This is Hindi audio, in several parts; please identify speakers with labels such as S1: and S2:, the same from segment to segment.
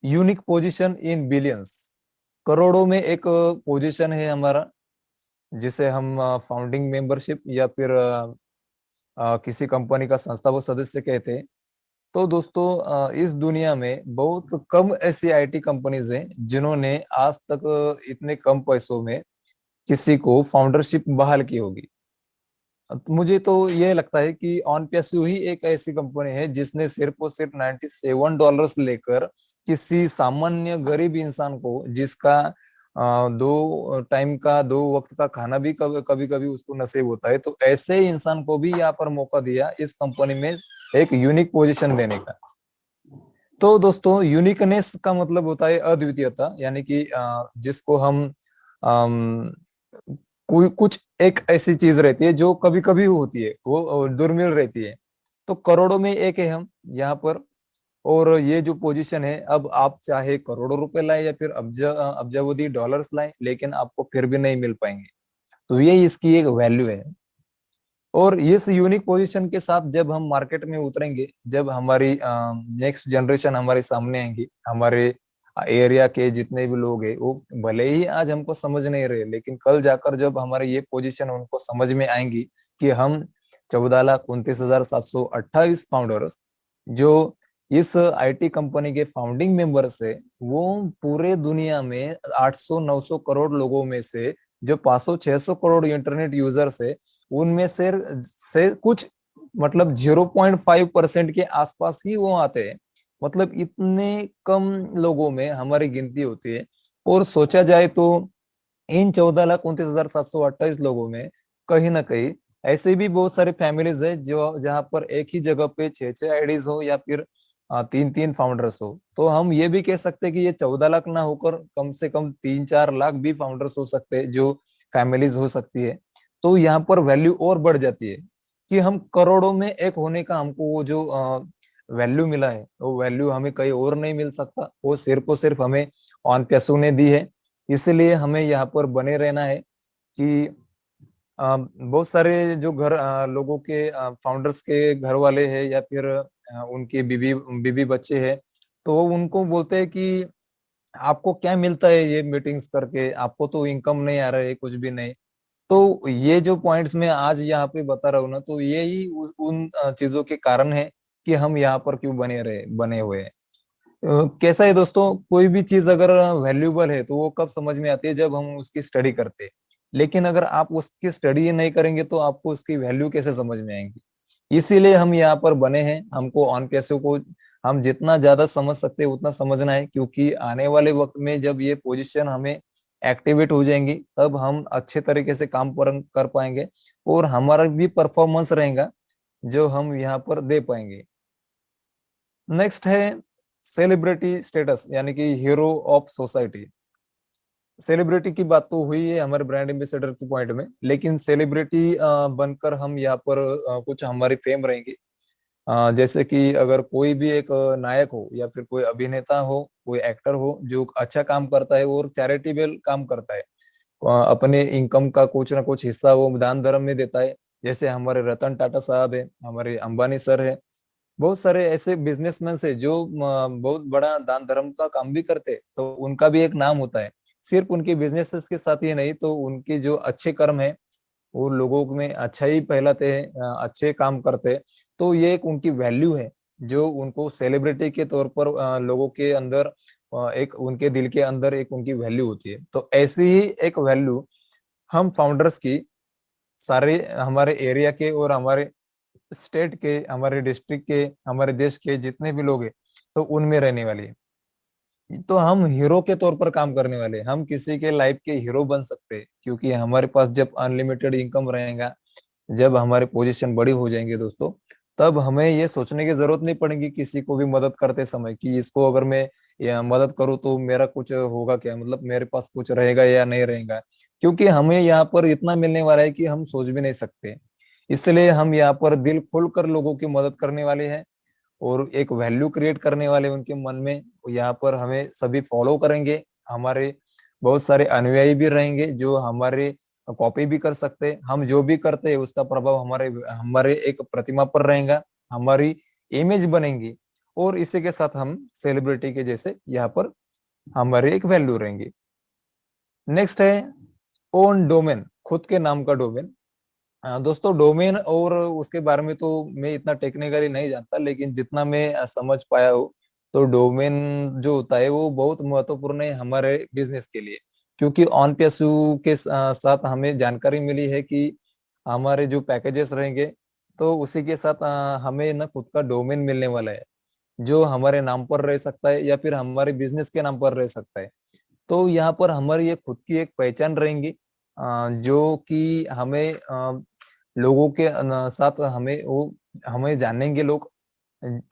S1: यूनिक पोजीशन इन बिलियंस, करोड़ों में एक पोजीशन है हमारा, जिसे हम फाउंडिंग मेंबरशिप या फिर किसी कंपनी का संस्थापक सदस्य कहते हैं। तो दोस्तों इस दुनिया में बहुत कम ऐसी आईटी कंपनीज हैं जिन्होंने आज तक इतने कम पैसों में किसी को फाउंडरशिप बहाल की होगी। मुझे तो ये लगता है कि ऑन पैसो ही एक ऐसी कंपनी है जिसने सिर्फ और सिर्फ $97 लेकर किसी सामान्य गरीब इंसान को, जिसका दो टाइम का, दो वक्त का खाना भी कभी कभी कभी उसको नसीब होता है, तो ऐसे इंसान को भी यहाँ पर मौका दिया इस कंपनी में एक यूनिक पोजीशन देने का। तो दोस्तों यूनिकनेस का मतलब होता है अद्वितीयता, यानी कि जिसको हम अम, कोई कुछ एक ऐसी चीज रहती है जो कभी कभी होती है, वो दुर्मिल रहती है। तो करोड़ों में एक है हम यहाँ पर। और ये जो पोजीशन है, अब आप चाहे करोड़ों रुपए लाए या फिर अब्जावधि डॉलर्स लाए, लेकिन आपको फिर भी नहीं मिल पाएंगे। तो ये इसकी एक वैल्यू है। और इस यूनिक पोजीशन के साथ जब हम मार्केट में उतरेंगे, जब हमारी नेक्स्ट जनरेशन हमारे सामने आएंगी, हमारे एरिया के जितने भी लोग हैं, वो भले ही आज हमको समझ नहीं रहे, लेकिन कल जाकर जब हमारी ये पोजीशन उनको समझ में आएंगी कि हम 14,29,728 फाउंडर्स जो इस आईटी कंपनी के फाउंडिंग मेंबर्स है, वो पूरे दुनिया में 800-900 करोड़ लोगों में से जो 500-600 करोड़ इंटरनेट यूजर्स है, उनमें से कुछ मतलब 0.5% के आसपास ही वो आते हैं। मतलब इतने कम लोगों में हमारी गिनती होती है। और सोचा जाए तो इन 14,29,728 लोगों में कहीं ना कहीं ऐसे भी बहुत सारे फैमिलीज है जो जहाँ पर एक ही जगह पे 6-6 आईडीज हो या फिर 3-3 फाउंडर्स हो। तो हम ये भी कह सकते हैं कि ये 14 लाख ना होकर कम से कम 3-4 लाख भी फाउंडर्स हो सकते हैं, जो फैमिलीज हो सकती है। तो यहाँ पर वैल्यू और बढ़ जाती है कि हम करोड़ों में एक होने का हमको वो जो वैल्यू मिला है, वो वैल्यू हमें कहीं और नहीं मिल सकता, वो सिर्फ और सिर्फ हमें ऑन पैसों ने दी है। इसलिए हमें यहाँ पर बने रहना है कि बहुत सारे जो लोगों के फाउंडर्स के घर वाले हैं या फिर उनके बीवी बीवी बच्चे हैं, तो वो उनको बोलते हैं कि आपको क्या मिलता है ये मीटिंग्स करके, आपको तो इनकम नहीं आ रहा है, कुछ भी नहीं। तो ये जो पॉइंट्स मैं आज यहाँ पे बता रहा हूँ ना, तो ये ही उन चीजों के कारण है कि हम यहाँ पर क्यों बने हुए हैं। कैसा है दोस्तों, कोई भी चीज अगर वैल्यूबल है तो वो कब समझ में आती है, जब हम उसकी स्टडी करते हैं। लेकिन अगर आप उसकी स्टडी नहीं करेंगे तो आपको उसकी वैल्यू कैसे समझ में आएंगी। इसीलिए हम यहाँ पर बने हैं। हमको ऑन पैसों को हम जितना ज्यादा समझ सकते हैं उतना समझना है, क्योंकि आने वाले वक्त में जब ये पोजीशन हमें एक्टिवेट हो जाएंगी, तब हम अच्छे तरीके से काम कर पाएंगे और हमारा भी परफॉर्मेंस रहेगा जो हम यहाँ पर दे पाएंगे। नेक्स्ट है सेलिब्रिटी स्टेटस, यानी कि हीरो ऑफ सोसाइटी। सेलिब्रिटी की बात तो हुई है हमारे ब्रांड एम्बेसडर के पॉइंट में, लेकिन सेलिब्रिटी बनकर हम यहाँ पर कुछ हमारी फेम रहेंगी। जैसे कि अगर कोई भी एक नायक हो या फिर कोई अभिनेता हो, कोई एक्टर हो जो अच्छा काम करता है और चैरिटेबल काम करता है, अपने इनकम का कुछ ना कुछ हिस्सा वो दान धर्म में देता है। जैसे हमारे रतन टाटा साहब है, हमारे अंबानी सर है, बहुत सारे ऐसे बिजनेसमैन है जो बहुत बड़ा दान धर्म का काम भी करते हैं, तो उनका भी एक नाम होता है। सिर्फ उनके बिजनेसेस के साथ ही नहीं, तो उनके जो अच्छे कर्म है वो लोगों में अच्छा ही फैलाते हैं, अच्छे काम करते हैं। तो ये एक उनकी वैल्यू है जो उनको सेलिब्रिटी के तौर पर लोगों के अंदर एक उनके दिल के अंदर एक उनकी वैल्यू होती है। तो ऐसी ही एक वैल्यू हम फाउंडर्स की सारे हमारे एरिया के और हमारे स्टेट के, हमारे डिस्ट्रिक्ट के, हमारे देश के जितने भी लोग हैं, तो उनमें रहने वाली है। तो हम हीरो के तौर पर काम करने वाले हैं। हम किसी के लाइफ के हीरो बन सकते हैं, क्योंकि हमारे पास जब अनलिमिटेड इनकम रहेगा, जब हमारे पोजीशन बड़ी हो जाएंगे दोस्तों, तब हमें ये सोचने की जरूरत नहीं पड़ेगी किसी को भी मदद करते समय कि इसको अगर मैं या मदद करूँ तो मेरा कुछ होगा क्या, मतलब मेरे पास कुछ रहेगा या नहीं रहेगा। क्योंकि हमें यहाँ पर इतना मिलने वाला है कि हम सोच भी नहीं सकते। इसलिए हम यहाँ पर दिल खोलकर लोगों की मदद करने वाले हैं और एक वैल्यू क्रिएट करने वाले उनके मन में। यहाँ पर हमें सभी फॉलो करेंगे, हमारे बहुत सारे अनुयायी भी रहेंगे जो हमारे कॉपी भी कर सकते हैं। हम जो भी करते हैं उसका प्रभाव हमारे हमारे एक प्रतिमा पर रहेगा, हमारी इमेज बनेंगी। और इसी के साथ हम सेलिब्रिटी के जैसे यहाँ पर हमारी एक वैल्यू रहेंगी। नेक्स्ट है ओन डोमेन, खुद के नाम का डोमेन। दोस्तों डोमेन और उसके बारे में तो मैं इतना टेक्निकली नहीं जानता, लेकिन जितना मैं समझ पाया हूँ तो डोमेन जो होता है वो बहुत महत्वपूर्ण है हमारे बिजनेस के लिए, क्योंकि ऑन पेसू के साथ हमें जानकारी मिली है कि हमारे जो पैकेजेस रहेंगे तो उसी के साथ हमें ना खुद का डोमेन मिलने वाला है, जो हमारे नाम पर रह सकता है या फिर हमारे बिजनेस के नाम पर रह सकता है। तो यहाँ पर हमारी ये खुद की एक पहचान रहेंगी, जो कि हमें लोगों के साथ हमें जानेंगे लोग।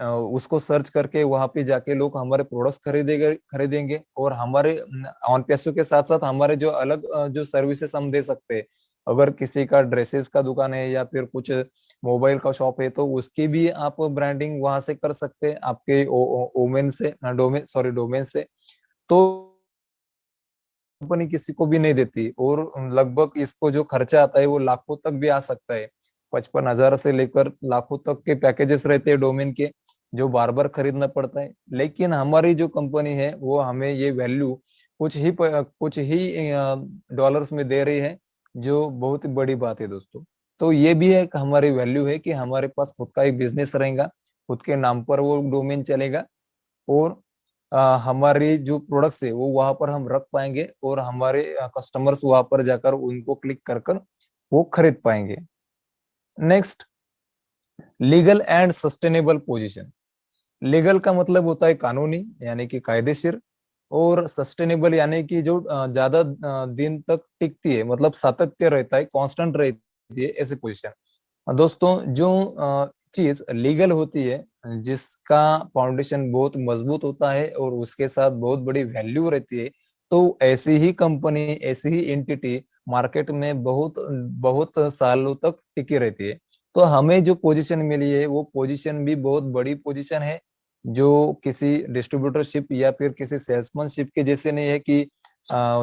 S1: उसको सर्च करके वहां पे जाके लोग हमारे प्रोडक्ट्स खरीदेंगे और हमारे ऑन पैसों के साथ साथ हमारे जो अलग जो सर्विसेज हम दे सकते हैं। अगर किसी का ड्रेसेस का दुकान है या फिर कुछ मोबाइल का शॉप है तो उसकी भी आप ब्रांडिंग वहां से कर सकते हैं, आपके ओमेन से डोमेन से। तो कंपनी किसी को भी नहीं देती, और लगभग इसको जो खर्चा आता है वो लाखों तक भी आ सकता है। 55,000 से लेकर लाखों तक के पैकेजेस रहते हैं डोमेन के, जो बार बार खरीदना पड़ता है। लेकिन हमारी जो कंपनी है वो हमें ये वैल्यू कुछ ही डॉलर्स में दे रही है, जो बहुत ही बड़ी बात है दोस्तों। तो ये भी एक हमारी वैल्यू है कि हमारे पास खुद का एक बिजनेस रहेगा, खुद के नाम पर वो डोमेन चलेगा, और हमारी जो प्रोडक्ट्स है वो वहां पर हम रख पाएंगे और हमारे कस्टमर्स वहां पर जाकर उनको क्लिक कर कर वो खरीद पाएंगे। Next, legal and sustainable position. Legal का मतलब होता है कानूनी, यानी कि कायदेशीर, और सस्टेनेबल यानी कि जो ज्यादा दिन तक टिकती है, मतलब सातत्य रहता है, कांस्टेंट रहती है, ऐसी पोजीशन। दोस्तों जो चीज लीगल होती है, जिसका फाउंडेशन बहुत मजबूत होता है और उसके साथ बहुत बड़ी वैल्यू रहती है, तो ऐसी ही कंपनी, ऐसी ही एंटिटी मार्केट में बहुत बहुत सालों तक टिकी रहती है। तो हमें जो पोजीशन मिली है वो पोजीशन भी बहुत बड़ी पोजीशन है, जो किसी डिस्ट्रीब्यूटरशिप या फिर किसी सेल्समैनशिप के जैसे नहीं है कि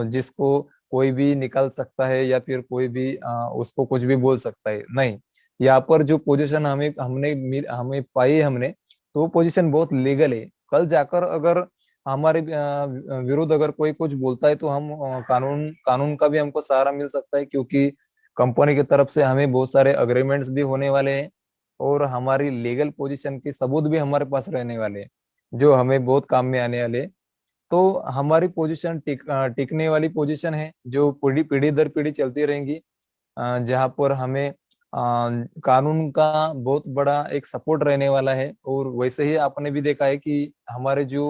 S1: जिसको कोई भी निकाल सकता है या फिर कोई भी उसको कुछ भी बोल सकता है। नहीं, यहाँ पर जो पोजीशन हमें पाई है हमने, तो वो पोजीशन बहुत लीगल है। कल जाकर अगर हमारे विरुद्ध अगर कोई कुछ बोलता है तो हम कानून कानून का भी हमको सहारा मिल सकता है, क्योंकि कंपनी की तरफ से हमें बहुत सारे अग्रीमेंट्स भी होने वाले हैं और हमारी लीगल पोजीशन के सबूत भी हमारे पास रहने वाले हैं, जो हमें बहुत काम में आने वाले हैं। तो हमारी पोजीशन टिकने वाली पोजीशन है, जो पीढ़ी पीढ़ी दर पीढ़ी चलती रहेंगी, जहाँ पर हमें कानून का बहुत बड़ा एक सपोर्ट रहने वाला है। और वैसे ही आपने भी देखा है कि हमारे जो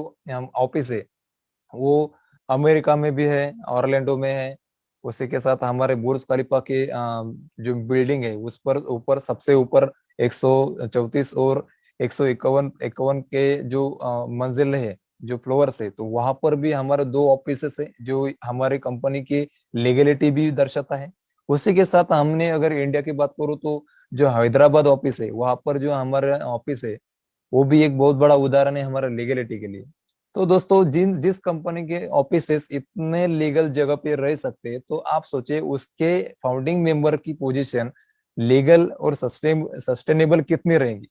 S1: ऑफिस है वो अमेरिका में भी है, ऑरलैंडो में है। उसी के साथ हमारे बुर्ज खलीफा के जो बिल्डिंग है उस पर ऊपर सबसे ऊपर 134 और 151 51 के जो मंजिल है, जो फ्लोर्स है, तो वहां पर भी हमारे 2 ऑफिसेस है, जो हमारी कंपनी की लीगलिटी भी दर्शाता है। उसी के साथ हमने अगर इंडिया की बात करूँ तो जो हैदराबाद ऑफिस है वहां पर जो हमारे ऑफिस है वो भी एक बहुत बड़ा उदाहरण है हमारे लीगलिटी के लिए। तो दोस्तों जिस कंपनी के ऑफिसेस इतने लीगल जगह पे रह सकते हैं, तो आप सोचिए उसके फाउंडिंग मेंबर की पोजीशन लीगल और सस्टेनेबल कितनी रहेगी।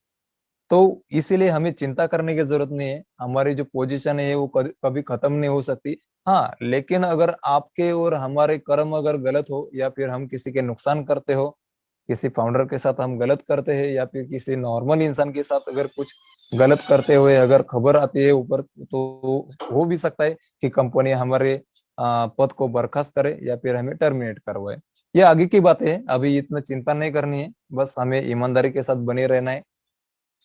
S1: तो इसीलिए हमें चिंता करने की जरूरत नहीं है, हमारी जो पोजीशन है वो कभी खत्म नहीं हो सकती। हाँ, लेकिन अगर आपके और हमारे कर्म अगर गलत हो या फिर हम किसी के नुकसान करते हो, किसी फाउंडर के साथ हम गलत करते हैं या फिर किसी नॉर्मल इंसान के साथ अगर कुछ गलत करते हुए अगर खबर आती है ऊपर, तो हो भी सकता है कि कंपनी हमारे पद को बर्खास्त करे या फिर हमें टर्मिनेट करवाए। ये आगे की बात है, अभी इतना चिंता नहीं करनी है, बस हमें ईमानदारी के साथ बने रहना है।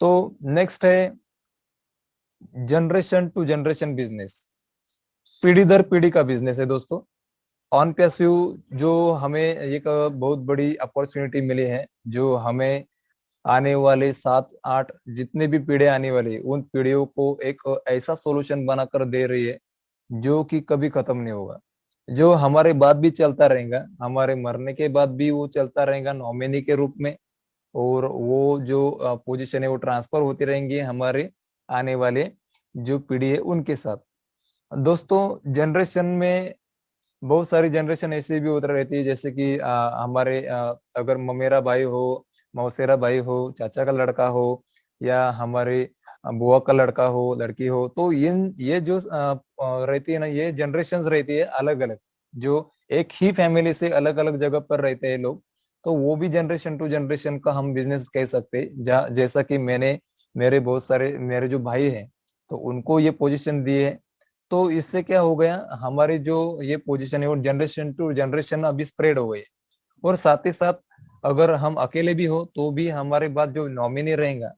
S1: तो नेक्स्ट है जनरेशन टू जनरेशन बिजनेस, पीढ़ी दर पीढ़ी का बिजनेस है दोस्तों। ऑन पैसिव जो हमें एक बहुत बड़ी अपॉर्चुनिटी मिली है, जो हमें आने वाले 7 8 जितने भी पीढ़ी आने वाली उन पीढ़ियों को एक ऐसा सॉल्यूशन बनाकर दे रही है जो कि कभी खत्म नहीं होगा, जो हमारे बाद भी चलता रहेगा, हमारे मरने के बाद भी वो चलता रहेगा नॉमिनी के रूप में। और वो जो पोजीशन है वो ट्रांसफर होती रहेंगी हमारे आने वाले जो पीढ़ी है उनके साथ। दोस्तों जनरेशन में बहुत सारी जनरेशन ऐसी भी होती रहती है, जैसे कि हमारे अगर ममेरा भाई हो, मौसेरा भाई हो, चाचा का लड़का हो, या हमारे बुआ का लड़का हो लड़की हो, तो ये जो रहती है ना, ये जनरेशन्स रहती है अलग अलग, जो एक ही फैमिली से अलग अलग जगह पर रहते हैं लोग। तो वो भी जनरेशन टू जनरेशन का हम बिजनेस कह सकते हैं। जैसा कि मैंने, मेरे बहुत सारे मेरे जो भाई हैं, तो उनको ये पोजीशन दी है। तो इससे क्या हो गया, हमारी जो ये पोजीशन है वो जनरेशन टू जनरेशन अभी स्प्रेड हो गई है। और साथ ही साथ अगर हम अकेले भी हो तो भी हमारे बाद जो नॉमिनी रहेगा